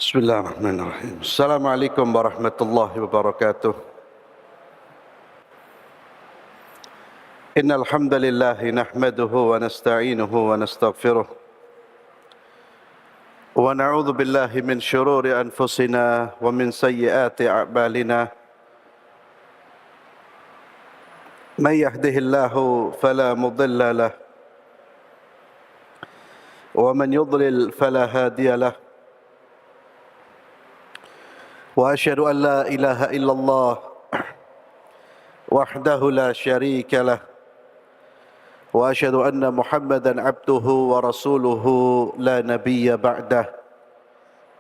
Bismillahirrahmanirrahim. Assalamualaikum warahmatullahi wabarakatuh. Innal hamdalillah nahmaduhu wa nasta'inuhu wa nastaghfiruh. Wa na'udzu billahi min shururi anfusina wa min sayyiati a'malina. May yahdihillahu fala mudilla lahu wa man yudlil fala hadiya lahu. وأشهد أن لا إله إلا الله وحده لا شريك له وأشهد أن محمدا عبده ورسوله لا نبي بعده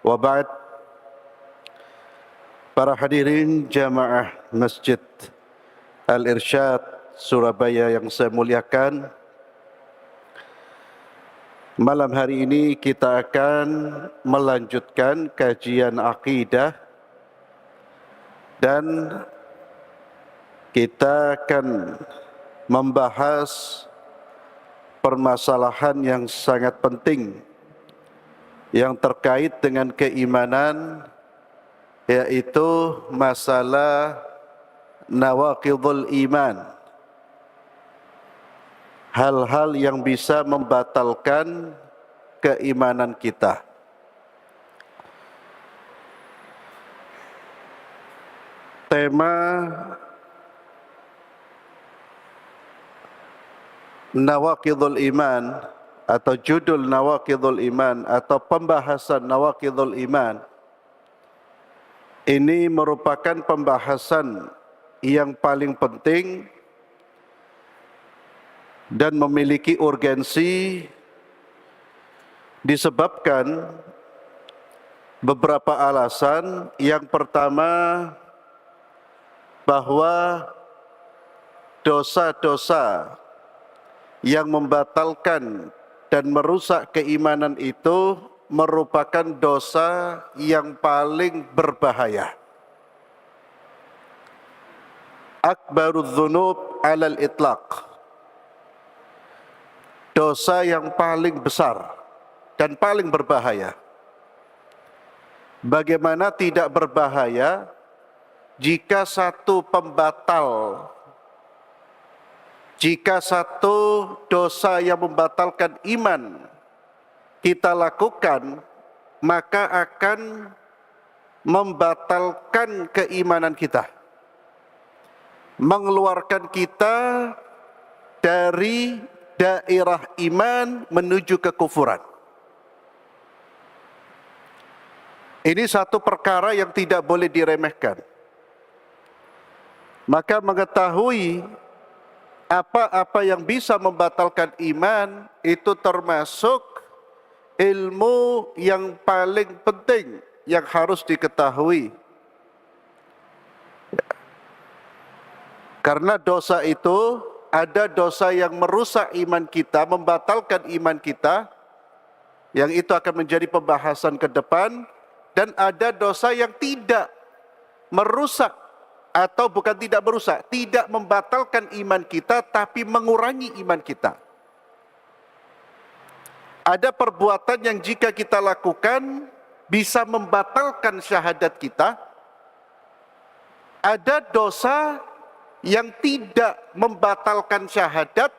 وبعد. Para hadirin jamaah Masjid Al-Irsyad Surabaya yang saya muliakan, malam hari ini kita akan melanjutkan kajian akidah dan kita akan membahas permasalahan yang sangat penting yang terkait dengan keimanan, yaitu masalah nawaqidul iman, hal-hal yang bisa membatalkan keimanan kita. Tema Nawaqidul Iman atau judul Nawaqidul Iman atau pembahasan Nawaqidul Iman ini merupakan pembahasan yang paling penting dan memiliki urgensi disebabkan beberapa alasan. Yang pertama, bahwa dosa-dosa yang membatalkan dan merusak keimanan itu merupakan dosa yang paling berbahaya. Akbarudz dzunub 'alal itlaq. Dosa yang paling besar dan paling berbahaya. Bagaimana tidak berbahaya jika satu pembatal, jika satu dosa yang membatalkan iman kita lakukan, maka akan membatalkan keimanan kita, mengeluarkan kita dari daerah iman menuju kekufuran. Ini satu perkara yang tidak boleh diremehkan. Maka mengetahui apa-apa yang bisa membatalkan iman itu termasuk ilmu yang paling penting yang harus diketahui. Karena dosa itu, ada dosa yang merusak iman kita, membatalkan iman kita, yang itu akan menjadi pembahasan ke depan, dan ada dosa yang tidak merusak, atau bukan tidak merusak, tidak membatalkan iman kita, tapi mengurangi iman kita. Ada perbuatan yang jika kita lakukan bisa membatalkan syahadat kita. Ada dosa yang tidak membatalkan syahadat,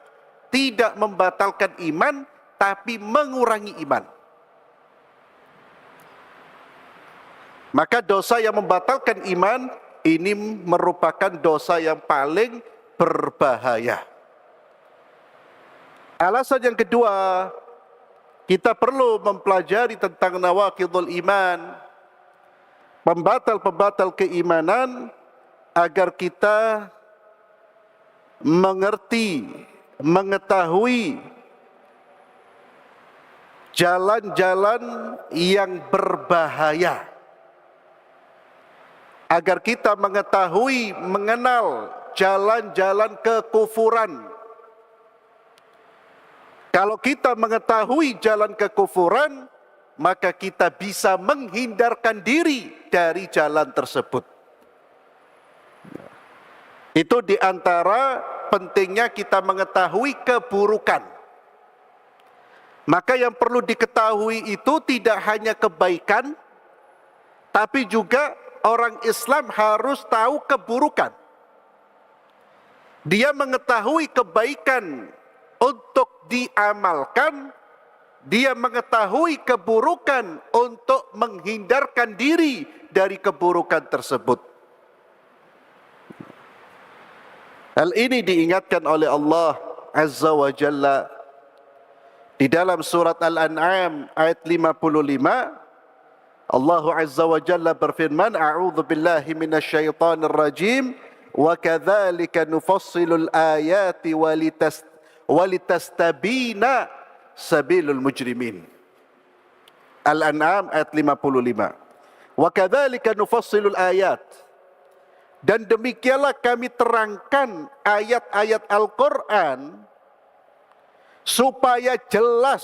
tidak membatalkan iman, tapi mengurangi iman. Maka dosa yang membatalkan iman ini merupakan dosa yang paling berbahaya. Alasan yang kedua, kita perlu mempelajari tentang nawaqidul iman, pembatal-pembatal keimanan, agar kita mengerti, mengetahui jalan-jalan yang berbahaya, agar kita mengetahui, mengenal jalan-jalan kekufuran. Kalau kita mengetahui jalan kekufuran, maka kita bisa menghindarkan diri dari jalan tersebut. Itu diantara pentingnya kita mengetahui keburukan. Maka yang perlu diketahui itu tidak hanya kebaikan, Tapi juga orang Islam harus tahu keburukan. Dia mengetahui kebaikan untuk diamalkan, dia mengetahui keburukan untuk menghindarkan diri dari keburukan tersebut. Hal ini diingatkan oleh Allah Azza wa Jalla di dalam surat Al-An'am ayat 55. Allah Azza wa Jalla berfirman, A'udzu billahi minasyaitonir rajim, wa kadzalika nufassilul ayati walitastabina sabilul mujrimin. Al-An'am ayat 55. Wa kadzalika nufassilul ayat. Dan demikianlah kami terangkan ayat-ayat Al-Qur'an supaya jelas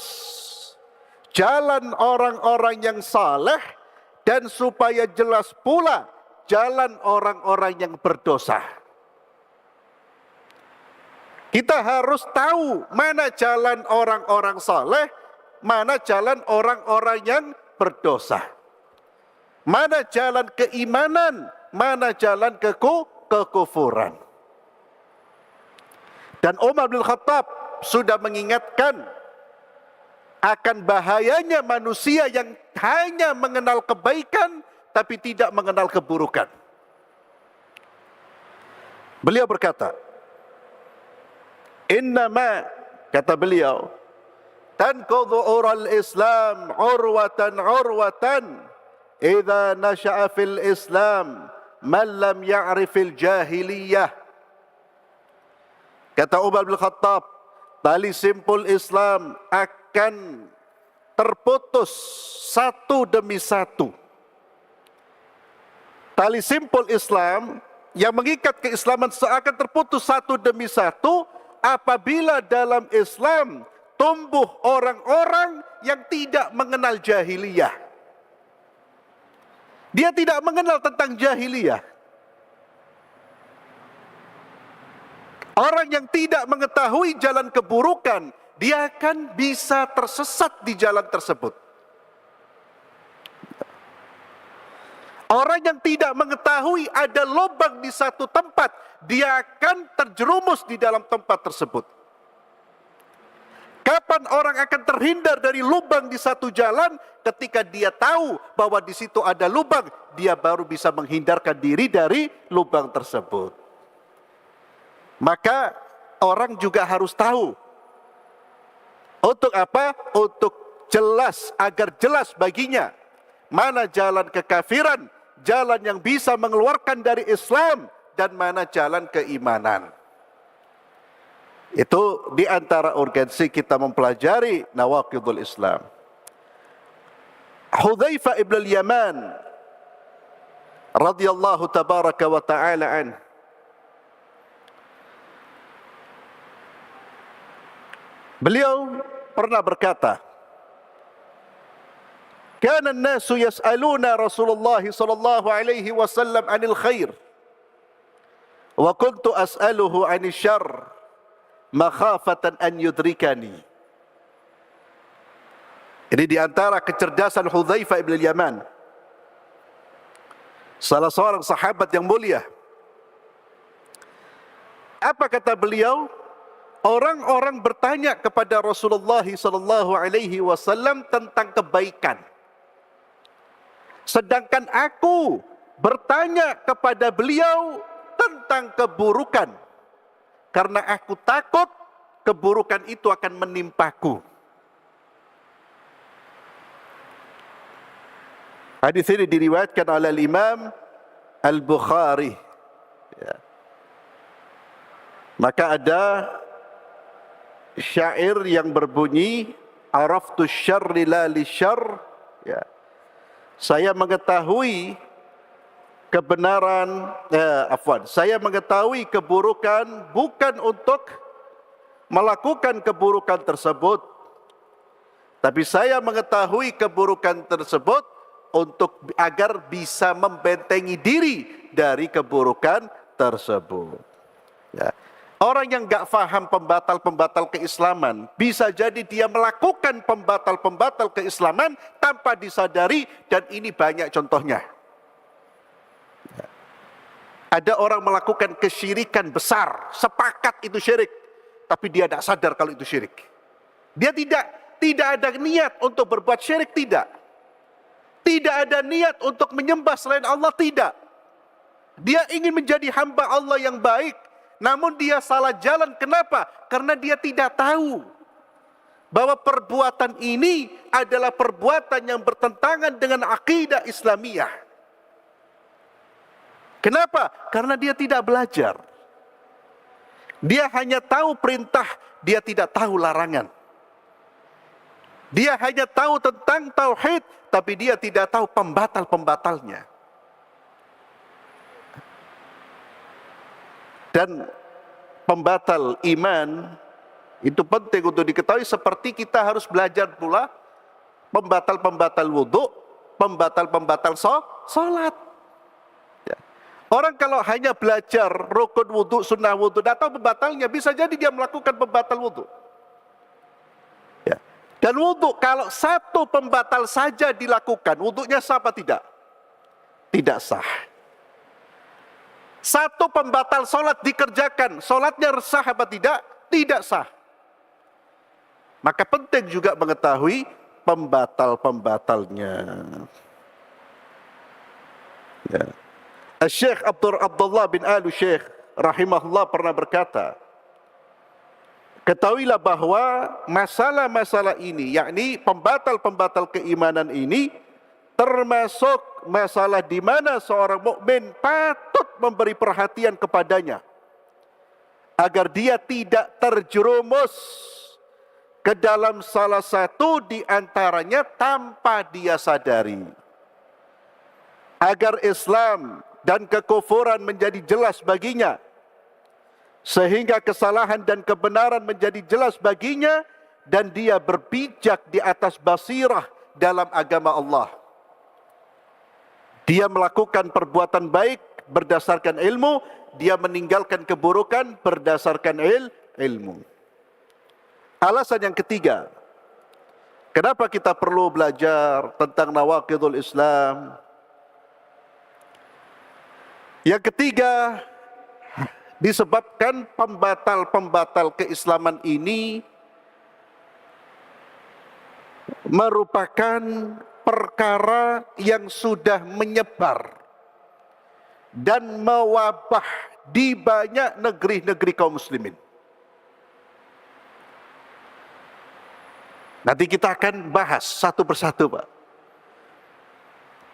jalan orang-orang yang saleh dan supaya jelas pula jalan orang-orang yang berdosa. Kita harus tahu mana jalan orang-orang saleh, mana jalan orang-orang yang berdosa. Mana jalan keimanan, mana jalan kekufuran. Dan Umar bin Khattab sudah mengingatkan akan bahayanya manusia yang hanya mengenal kebaikan tapi tidak mengenal keburukan. Beliau berkata, Innama, kata beliau, tanqudhu ural Islam urwatan idza nasha'a fil Islam man lam ya'rifil jahiliyah. Kata Umar bin Khattab, tali simpul Islam akan terputus satu demi satu. Tali simpul Islam yang mengikat keislaman akan terputus satu demi satu apabila dalam Islam tumbuh orang-orang yang tidak mengenal jahiliyah. Dia tidak mengenal tentang jahiliyah. Orang yang tidak mengetahui jalan keburukan, dia akan bisa tersesat di jalan tersebut. Orang yang tidak mengetahui ada lubang di satu tempat, dia akan terjerumus di dalam tempat tersebut. Kapan orang akan terhindar dari lubang di satu jalan? Ketika dia tahu bahwa di situ ada lubang, dia baru bisa menghindarkan diri dari lubang tersebut. Maka orang juga harus tahu. Untuk apa? Untuk jelas, agar jelas baginya mana jalan kekafiran, jalan yang bisa mengeluarkan dari Islam, dan mana jalan keimanan. Itu di antara urgensi kita mempelajari nawaqidul Islam. Hudzaifah ibn al-Yaman radhiyallahu tabaraka wa ta'ala an, beliau pernah berkata, kana an-nasu yas'aluna Rasulullah sallallahu alaihi wasallam 'anil khair wa kuntu as'aluhu 'anil syarr makhafatan an yudrikani. Ini diantara kecerdasan Hudzaifah ibn al-Yaman, salah seorang sahabat yang mulia. Apa kata beliau? Orang-orang bertanya kepada Rasulullah sallallahu alaihi wasallam tentang kebaikan, sedangkan aku bertanya kepada beliau tentang keburukan, karena aku takut keburukan itu akan menimpaku. Hadis ini diriwayatkan oleh Imam Al-Bukhari. Ya. Maka ada syair yang berbunyi, Araftu syarri la li syarr. Ya. Saya mengetahui kebenaran, saya mengetahui keburukan bukan untuk melakukan keburukan tersebut, tapi saya mengetahui keburukan tersebut untuk agar bisa membentengi diri dari keburukan tersebut. Ya. Orang yang gak faham pembatal-pembatal keislaman, bisa jadi dia melakukan pembatal-pembatal keislaman tanpa disadari, dan ini banyak contohnya. Ada orang melakukan kesyirikan besar, sepakat itu syirik, tapi dia tidak sadar kalau itu syirik. Dia tidak ada niat untuk berbuat syirik, tidak. Tidak ada niat untuk menyembah selain Allah, tidak. Dia ingin menjadi hamba Allah yang baik, namun dia salah jalan. Kenapa? Karena dia tidak tahu bahwa perbuatan ini adalah perbuatan yang bertentangan dengan akidah Islamiyah. Kenapa? Karena dia tidak belajar. Dia hanya tahu perintah, dia tidak tahu larangan. Dia hanya tahu tentang tauhid, tapi dia tidak tahu pembatal-pembatalnya. Dan pembatal iman itu penting untuk diketahui, seperti kita harus belajar pula pembatal-pembatal wudhu, pembatal-pembatal sholat. Orang kalau hanya belajar rukun wudhu, sunnah wudhu, atau pembatalnya, bisa jadi dia melakukan pembatal wudhu. Ya. Dan wudhu, kalau satu pembatal saja dilakukan, wudhunya sah apa tidak? Tidak sah. Satu pembatal sholat dikerjakan, sholatnya sah apa tidak? Tidak sah. Maka penting juga mengetahui pembatal-pembatalnya. Ya. Syekh Abdullah bin Al-Syekh rahimahullah pernah berkata, ketahuilah bahwa masalah-masalah ini, yakni pembatal-pembatal keimanan ini, termasuk masalah di mana seorang mukmin patut memberi perhatian kepadanya, agar dia tidak terjerumus ke dalam salah satu di antaranya tanpa dia sadari. Agar Islam dan kekufuran menjadi jelas baginya, sehingga kesalahan dan kebenaran menjadi jelas baginya, dan dia berpijak di atas basirah dalam agama Allah. Dia melakukan perbuatan baik berdasarkan ilmu, dia meninggalkan keburukan berdasarkan ilmu. Alasan yang ketiga, kenapa kita perlu belajar tentang nawaqidul Islam? Yang ketiga, disebabkan pembatal-pembatal keislaman ini merupakan perkara yang sudah menyebar dan mewabah di banyak negeri-negeri kaum muslimin. Nanti kita akan bahas satu persatu, Pak.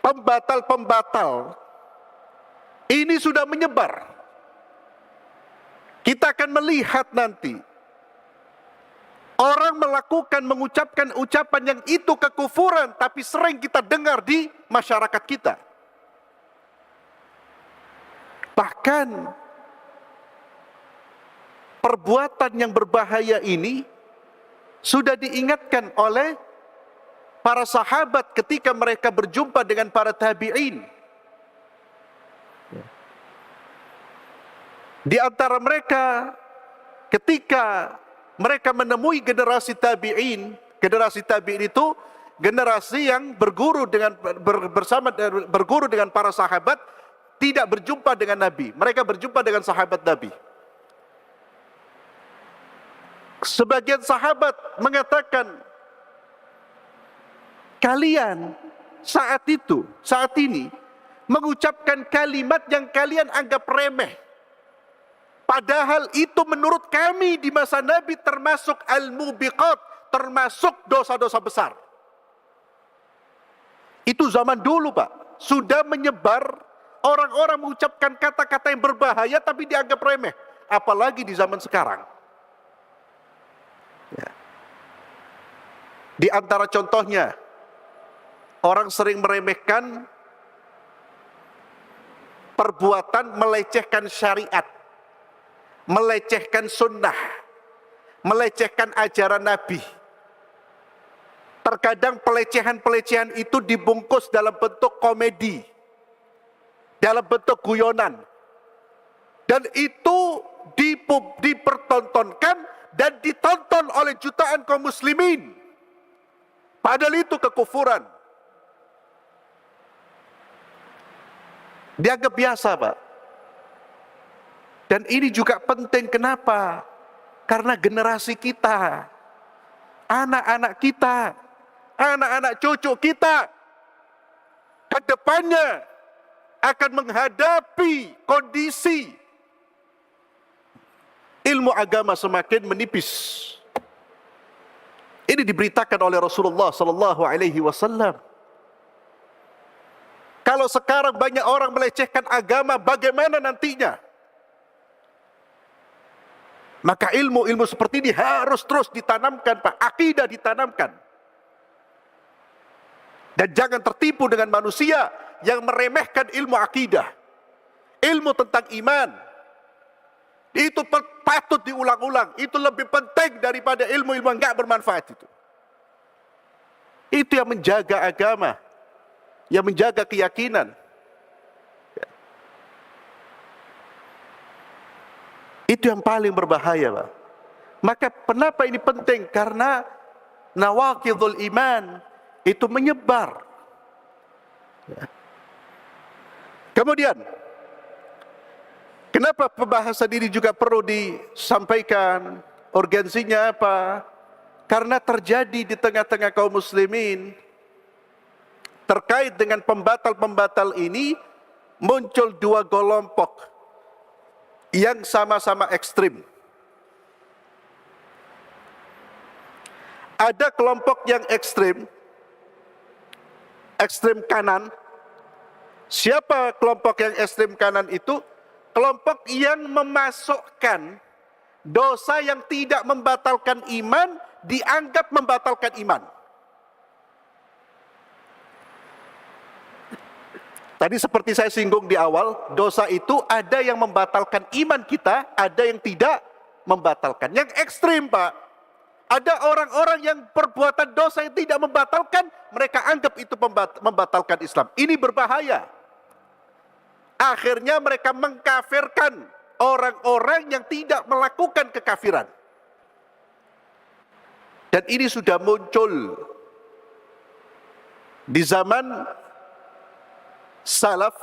Pembatal-pembatal ini sudah menyebar. Kita akan melihat nanti orang mengucapkan ucapan yang itu kekufuran, tapi sering kita dengar di masyarakat kita. Bahkan perbuatan yang berbahaya ini sudah diingatkan oleh para sahabat ketika mereka berjumpa dengan para tabi'in. Di antara mereka, ketika mereka menemui generasi tabi'in itu generasi yang berguru dengan para sahabat, tidak berjumpa dengan Nabi. Mereka berjumpa dengan sahabat Nabi. Sebagian sahabat mengatakan, kalian saat ini mengucapkan kalimat yang kalian anggap remeh. Padahal itu menurut kami di masa Nabi termasuk al-mubiqat, termasuk dosa-dosa besar. Itu zaman dulu, Pak. Sudah menyebar orang-orang mengucapkan kata-kata yang berbahaya tapi dianggap remeh. Apalagi di zaman sekarang. Ya. Di antara contohnya, orang sering meremehkan perbuatan melecehkan syariat, melecehkan sunnah, melecehkan ajaran Nabi. Terkadang pelecehan-pelecehan itu dibungkus dalam bentuk komedi, dalam bentuk guyonan, dan itu dipertontonkan dan ditonton oleh jutaan kaum muslimin. Padahal itu kekufuran. Dianggap biasa, Pak. Dan ini juga penting, kenapa? Karena generasi kita, anak-anak kita, anak-anak cucu kita, ke depannya akan menghadapi kondisi ilmu agama semakin menipis. Ini diberitakan oleh Rasulullah sallallahu alaihi wasallam. Kalau sekarang banyak orang melecehkan agama, bagaimana nantinya? Maka ilmu-ilmu seperti ini harus terus ditanamkan, Pak. Akidah ditanamkan. Dan jangan tertipu dengan manusia yang meremehkan ilmu akidah. Ilmu tentang iman. Itu patut diulang-ulang. Itu lebih penting daripada ilmu-ilmu yang enggak bermanfaat itu. Itu yang menjaga agama. Yang menjaga keyakinan. Itu yang paling berbahaya, Pak. Maka kenapa ini penting? Karena nawaqidul iman itu menyebar. Kemudian, kenapa pembahasan ini juga perlu disampaikan? Urgensinya apa? Karena terjadi di tengah-tengah kaum muslimin, terkait dengan pembatal-pembatal ini, muncul dua kelompok yang sama-sama ekstrim. Ada kelompok yang ekstrim kanan. Siapa kelompok yang ekstrim kanan itu? Kelompok yang memasukkan dosa yang tidak membatalkan iman, dianggap membatalkan iman. Tadi seperti saya singgung di awal, dosa itu ada yang membatalkan iman kita, ada yang tidak membatalkan. Yang ekstrim, Pak. Ada orang-orang yang perbuatan dosa yang tidak membatalkan, mereka anggap itu membatalkan Islam. Ini berbahaya. Akhirnya mereka mengkafirkan orang-orang yang tidak melakukan kekafiran. Dan ini sudah muncul di zaman salaf,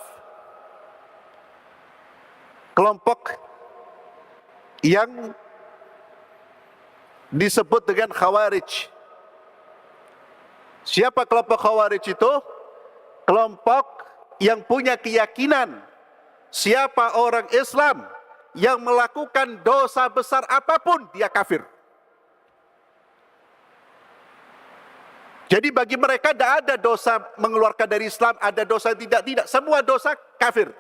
kelompok yang disebut dengan Khawarij. Siapa kelompok Khawarij itu? Kelompok yang punya keyakinan siapa orang Islam yang melakukan dosa besar apapun, dia kafir. Jadi bagi mereka tidak ada dosa mengeluarkan dari Islam, ada dosa tidak. Semua dosa kafir.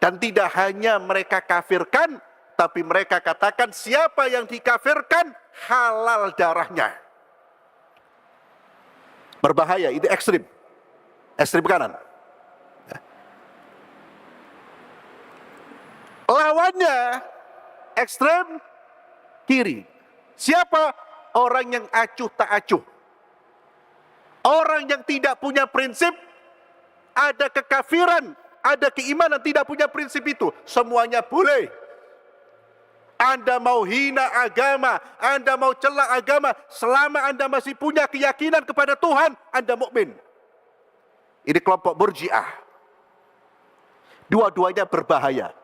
Dan tidak hanya mereka kafirkan, tapi mereka katakan siapa yang dikafirkan halal darahnya. Berbahaya, itu ekstrim. Ekstrim kanan. Lawannya ekstrem kiri. Siapa? Orang yang acuh tak acuh. Orang yang tidak punya prinsip, ada kekafiran, ada keimanan, tidak punya prinsip itu. Semuanya boleh. Anda mau hina agama, Anda mau celah agama, selama Anda masih punya keyakinan kepada Tuhan, Anda mukmin. Ini kelompok Murji'ah. Dua-duanya berbahaya.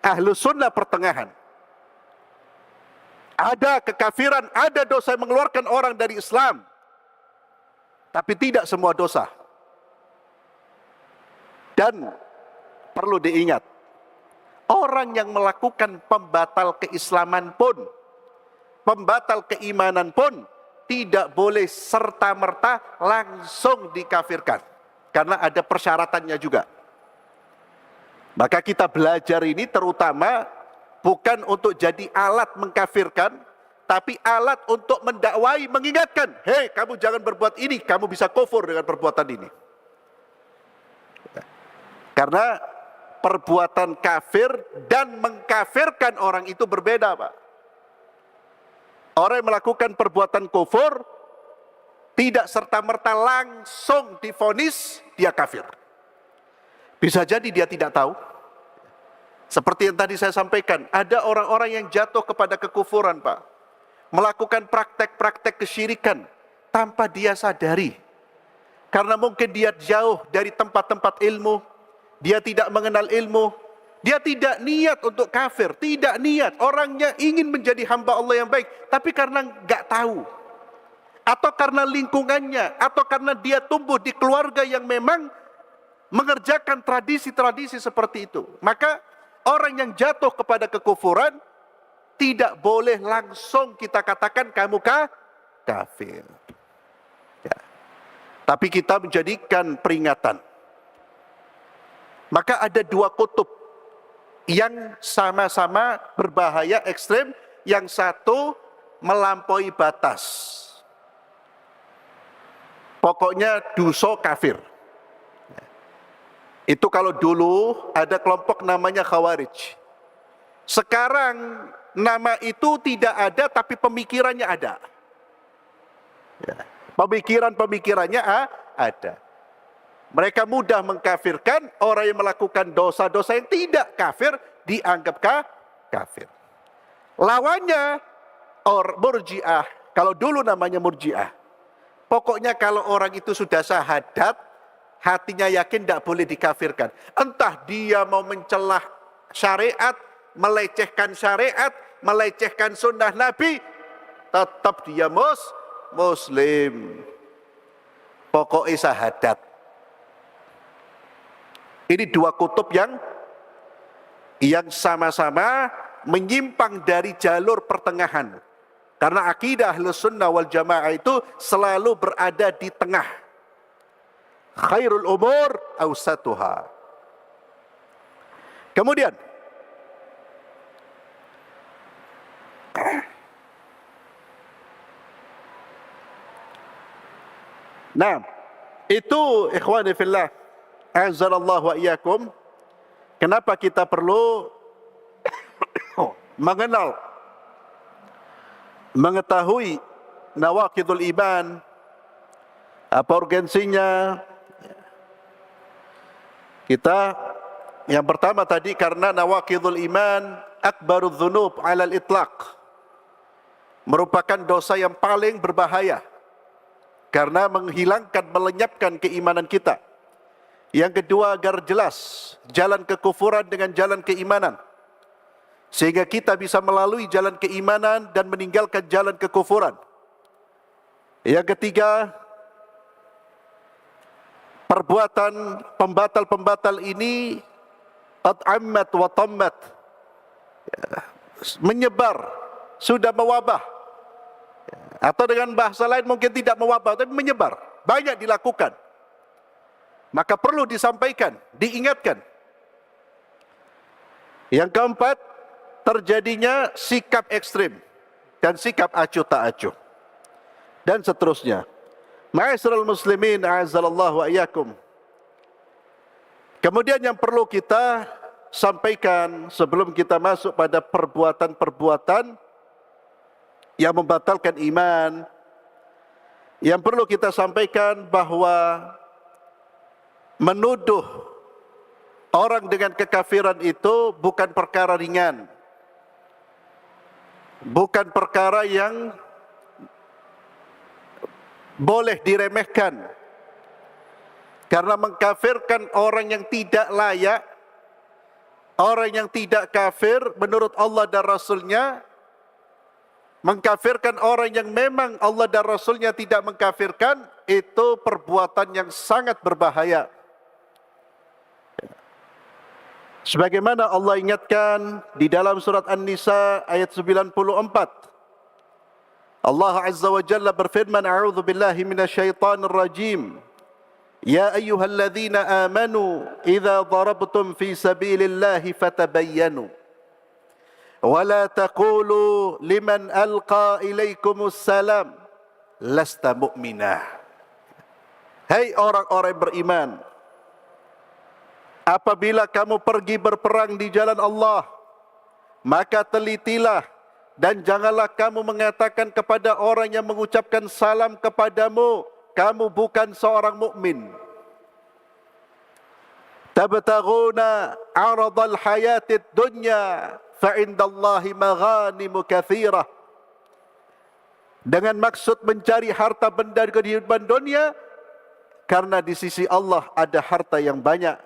Ahlus sunnah pertengahan. Ada kekafiran, ada dosa yang mengeluarkan orang dari Islam. Tapi tidak semua dosa. Dan perlu diingat, orang yang melakukan pembatal keislaman pun, pembatal keimanan pun, tidak boleh serta-merta langsung dikafirkan. Karena ada persyaratannya juga. Maka kita belajar ini terutama bukan untuk jadi alat mengkafirkan, tapi alat untuk mendakwai, mengingatkan, hei kamu jangan berbuat ini, kamu bisa kufur dengan perbuatan ini. Karena perbuatan kafir dan mengkafirkan orang itu berbeda, Pak. Orang yang melakukan perbuatan kufur tidak serta-merta langsung divonis dia kafir. Bisa jadi dia tidak tahu. Seperti yang tadi saya sampaikan, ada orang-orang yang jatuh kepada kekufuran, Pak. Melakukan praktek-praktek kesyirikan tanpa dia sadari. Karena mungkin dia jauh dari tempat-tempat ilmu, dia tidak mengenal ilmu, Dia tidak niat untuk kafir, tidak niat. Orangnya ingin menjadi hamba Allah yang baik, tapi karena nggak tahu, atau karena lingkungannya, atau karena dia tumbuh di keluarga yang memang mengerjakan tradisi-tradisi seperti itu, maka orang yang jatuh kepada kekufuran tidak boleh langsung kita katakan kamu kafir. Ya. Tapi kita menjadikan peringatan. Maka ada dua kutub yang sama-sama berbahaya ekstrem. Yang satu melampaui batas. Pokoknya dosa kafir. Itu kalau dulu ada kelompok namanya Khawarij. Sekarang nama itu tidak ada, tapi pemikirannya ada. Pemikirannya ada. Mereka mudah mengkafirkan orang yang melakukan dosa-dosa yang tidak kafir, dianggap kafir. Lawannya Murji'ah. Kalau dulu namanya Murji'ah. Pokoknya kalau orang itu sudah syahadat, hatinya yakin tidak boleh dikafirkan. Entah dia mau mencelah syariat, melecehkan syariat, melecehkan sunnah Nabi, tetap dia Muslim. Pokoknya syahadat. Ini dua kutub yang sama-sama menyimpang dari jalur pertengahan. Karena akidah Ahlus Sunnah wal Jamaah itu selalu berada di tengah. Khairul umur awsatuha. Kemudian nah, itu ikhwani fillah, azzalallahu wa iyyakum, kenapa kita perlu mengetahui nawaqidul iman, apa urgensinya. Kita yang pertama tadi karena nawaqidul iman akbarudz dzunub 'alal itlaq, merupakan dosa yang paling berbahaya karena menghilangkan, melenyapkan keimanan kita. Yang kedua, agar jelas jalan kekufuran dengan jalan keimanan, sehingga kita bisa melalui jalan keimanan dan meninggalkan jalan kekufuran. Yang ketiga, perbuatan pembatal-pembatal ini qad ammat wa tammat, menyebar, sudah mewabah. Atau dengan bahasa lain mungkin tidak mewabah, tapi menyebar, banyak dilakukan. Maka perlu disampaikan, diingatkan. Yang keempat, terjadinya sikap ekstrim dan sikap acuh tak acuh, dan seterusnya. Ma'asyiral muslimin, a'azzallahu wa iyyakum. Kemudian yang perlu kita sampaikan sebelum kita masuk pada perbuatan-perbuatan yang membatalkan iman, yang perlu kita sampaikan bahwa menuduh orang dengan kekafiran itu bukan perkara ringan, bukan perkara yang boleh diremehkan. Karena mengkafirkan orang yang tidak layak, orang yang tidak kafir menurut Allah dan Rasulnya, mengkafirkan orang yang memang Allah dan Rasulnya tidak mengkafirkan, itu perbuatan yang sangat berbahaya. Sebagaimana Allah ingatkan di dalam surat An-Nisa ayat 94. Allah Azza wa Jalla berfirman, A'udzu billahi minasyaitonir rajim. Ya ayyuhalladzina amanu idza darabtum fi sabilillahi fatabayyanu wa la taqulu liman alqa ilaikumus salam lasta mu'minah. Hai orang-orang beriman, apabila kamu pergi berperang di jalan Allah, maka telitilah dan janganlah kamu mengatakan kepada orang yang mengucapkan salam kepadamu, kamu bukan seorang mukmin. Tabtaghuna 'aradal hayatid dunya fa indallahi maghanimu katsirah. Dengan maksud mencari harta benda kehidupan dunia, karena di sisi Allah ada harta yang banyak.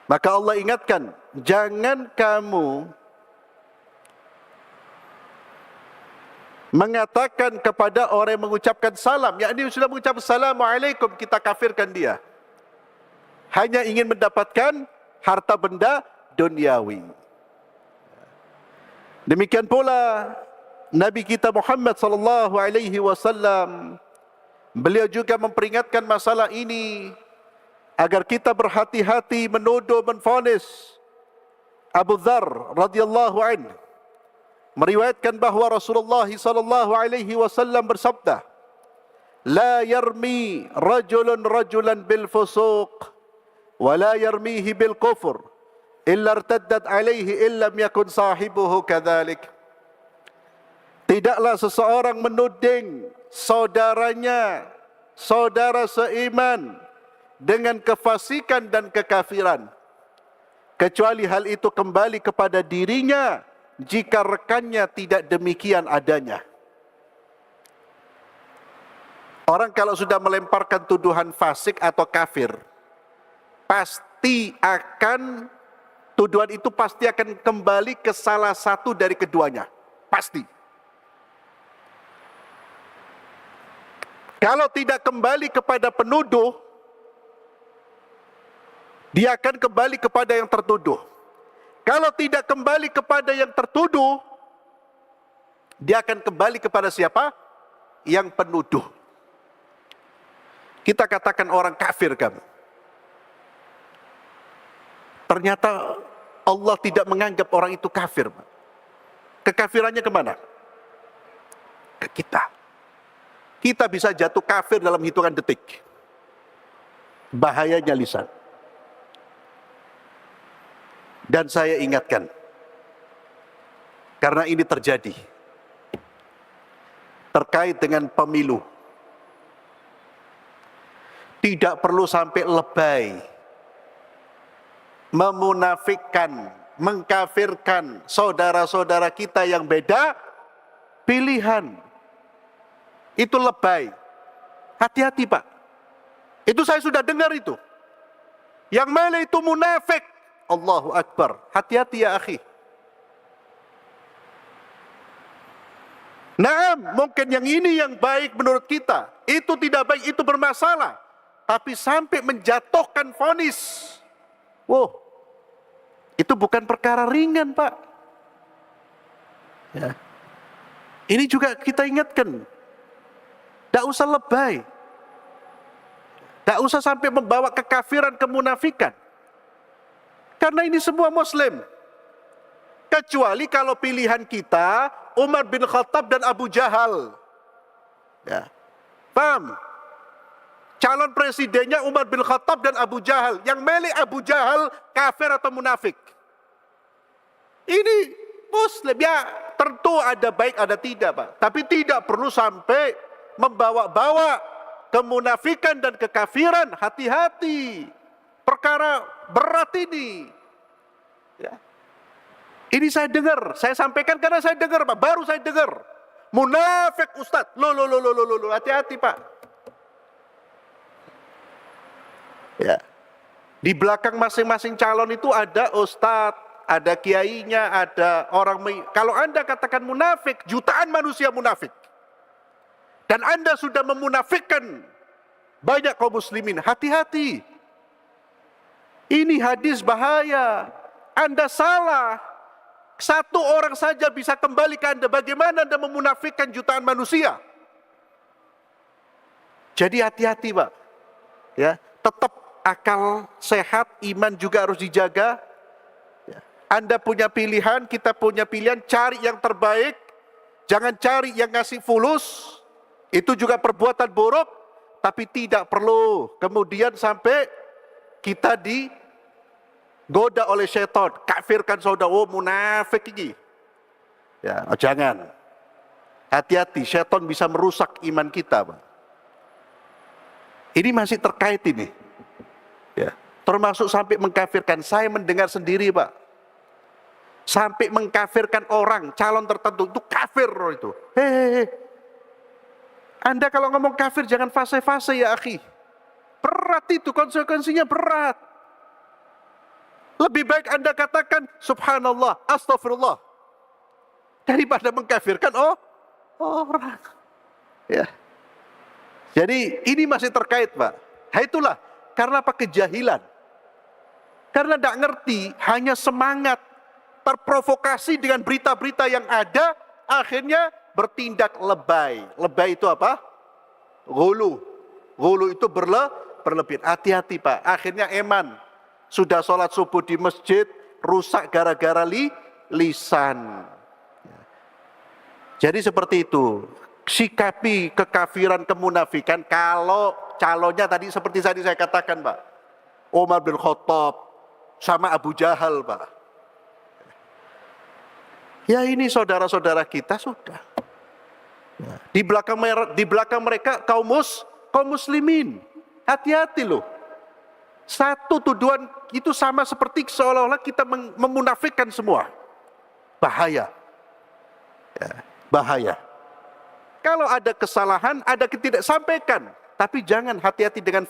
Maka Allah ingatkan, jangan kamu mengatakan kepada orang yang mengucapkan salam, yakni sudah mengucap Assalamualaikum, kita kafirkan dia. Hanya ingin mendapatkan harta benda duniawi. Demikian pula Nabi kita Muhammad sallallahu alaihi wasallam, beliau juga memperingatkan masalah ini agar kita berhati-hati menuduh, menvonis. Abu Dzar radhiyallahu anhu meriwayatkan bahawa Rasulullah sallallahu alaihi wasallam bersabda, "La yarmi rajulun rajulan bil fusuq wa la yarmihi bil kufur illa irtaddat alaihi illam yakun sahibuhu kadzalik." Tidaklah seseorang menuding saudaranya, saudara seiman, dengan kefasikan dan kekafiran, kecuali hal itu kembali kepada dirinya jika rekannya tidak demikian adanya. Orang kalau sudah melemparkan tuduhan fasik atau kafir, tuduhan itu pasti akan kembali ke salah satu dari keduanya. Pasti. Kalau tidak kembali kepada penuduh, dia akan kembali kepada yang tertuduh. Kalau tidak kembali kepada yang tertuduh, dia akan kembali kepada siapa? Yang penuduh. Kita katakan orang kafir kamu. Ternyata Allah tidak menganggap orang itu kafir. Kekafirannya kemana? Ke kita. Kita bisa jatuh kafir dalam hitungan detik. Bahayanya lisan. Dan saya ingatkan, karena ini terjadi terkait dengan pemilu, tidak perlu sampai lebay memunafikkan, mengkafirkan saudara-saudara kita yang beda pilihan. Itu lebay. Hati-hati Pak. Itu saya sudah dengar itu. Yang mele itu munafik. Allahu Akbar. Hati-hati ya akhi. Naam, mungkin yang ini yang baik menurut kita. Itu tidak baik, itu bermasalah. Tapi sampai menjatuhkan vonis. Wow. Itu bukan perkara ringan Pak. Ya. Ini juga kita ingatkan. Tidak usah lebay. Tidak usah sampai membawa kekafiran, kemunafikan. Karena ini semua Muslim. Kecuali kalau pilihan kita Umar bin Khattab dan Abu Jahal. Ya. Paham? Calon presidennya Umar bin Khattab dan Abu Jahal. Yang milih Abu Jahal kafir atau munafik? Ini Muslim. Ya, tentu ada baik, ada tidak Pak. Tapi tidak perlu sampai membawa-bawa kemunafikan dan kekafiran. Hati-hati. Perkara berat ini. Ya. Ini saya dengar, saya sampaikan karena saya dengar Pak, baru saya dengar. Munafik Ustaz. Loh, hati-hati Pak. Ya. Di belakang masing-masing calon itu ada ustaz, ada kiainya, ada orang. Kalau Anda katakan munafik, jutaan manusia munafik. Dan Anda sudah memunafikkan banyak kaum muslimin. Hati-hati. Ini hadis bahaya. Anda salah. Satu orang saja bisa kembali ke Anda. Bagaimana Anda memunafikkan jutaan manusia? Jadi hati-hati Pak. Ya, tetap akal sehat, iman juga harus dijaga. Ya. Anda punya pilihan, kita punya pilihan. Cari yang terbaik. Jangan cari yang ngasih fulus. Itu juga perbuatan buruk, tapi tidak perlu kemudian sampai kita digoda oleh syaitan, kafirkan saudara, oh munafik ini. Ya, jangan. Hati-hati, syaitan bisa merusak iman kita, Pak. Ini masih terkait ini. Ya, termasuk sampai mengkafirkan. Saya mendengar sendiri, Pak. Sampai mengkafirkan orang, calon tertentu, itu kafir itu. Hehehe. Anda kalau ngomong kafir jangan fase-fase ya akhi. Berat itu, konsekuensinya berat. Lebih baik Anda katakan subhanallah, astagfirullah, daripada mengkafirkan orang. Ya. Jadi ini masih terkait, Pak. Nah, itulah karena apa? Kejahilan. Karena tidak ngerti, hanya semangat, terprovokasi dengan berita-berita yang ada, akhirnya bertindak lebay. Lebay itu apa? Ghulu. Ghulu itu berlebihan. Hati-hati, Pak. Akhirnya eman. Sudah sholat subuh di masjid, rusak gara-gara lisan. Jadi seperti itu. Sikapi kekafiran, kemunafikan, kalau calonnya tadi seperti tadi saya katakan, Pak. Umar bin Khattab sama Abu Jahal, Pak. Ya ini saudara-saudara kita sudah. Di belakang mereka kaum muslimin. Hati-hati loh. Satu tuduhan itu sama seperti seolah-olah kita memunafikkan semua. Bahaya. Ya, bahaya. Kalau ada kesalahan, ada ketidaksampaikan. Tapi jangan, hati-hati dengan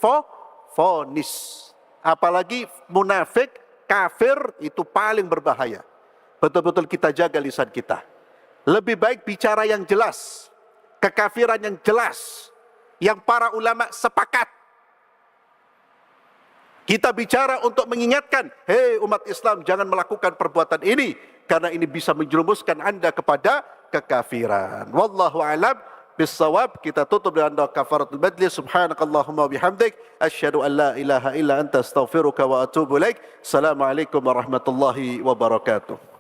vonis. Apalagi munafik, kafir, itu paling berbahaya. Betul-betul kita jaga lisan kita. Lebih baik bicara yang jelas. Kekafiran yang jelas. Yang para ulama sepakat. Kita bicara untuk mengingatkan, hei umat Islam, jangan melakukan perbuatan ini. Karena ini bisa menjerumuskan Anda kepada kekafiran. Wallahu a'lam bissawab. Kita tutup dengan doa kafaratul majlis. Subhanakallahumma bihamdik, asyhadu an la ilaha illa anta astaghfiruka wa atubu ilaik. Assalamualaikum warahmatullahi wabarakatuh.